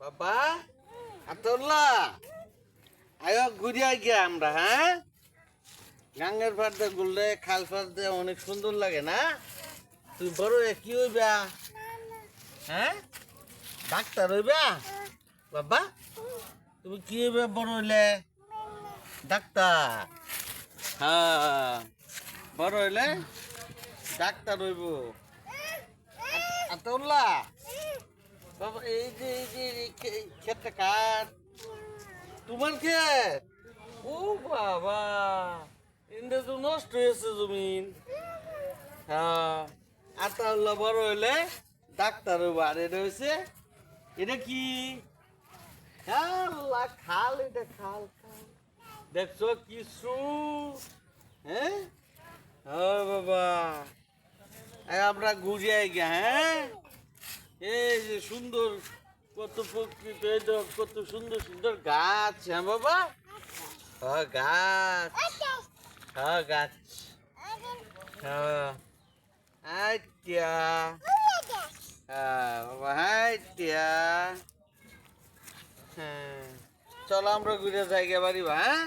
বাবা আতল্লা আয়ো ঘুরিয়া গিয়া আমরা হ্যাঁ গাঙ্গের পাড়তে ঘুরলে খাল পাড়তে অনেক সুন্দর লাগে না। তুই বড় হয়ে কি হইবা? হ্যাঁ ডাক্তার হইবা? বাবা তুমি কি হইবে বড় হইলে? ডাক্তার। হ্যাঁ বড় হইলে ডাক্তার হইব। আতল্লা বাবা এই যে ক্ষেতটা কার? তোমার ক্ষেত? ও বাবা ইন্দে তো নষ্ট হয়েছে জমিন। হ্যাঁ আতাউল্লাহ বড় হইলে ডাক্তার হইব। আর এটা হয়েছে এটা কি? আল্লাহ খাল, এটা খাল খাল দেখছো কিছু? হ্যাঁ বাবা আমরা ঘুরিয়ে গিয়া হ্যাঁ এই যে সুন্দর কত প্রকৃতি, কত সুন্দর সুন্দর গাছ। হ্যাঁ বাবা হ্যাঁ গাছ, হ্যাঁ গাছ, হ্যাঁ আচ্ছা হ্যাঁ বাবা আচ্ছা হ্যাঁ চলো আমরা ঘুরে যাই বাড়ি। হ্যাঁ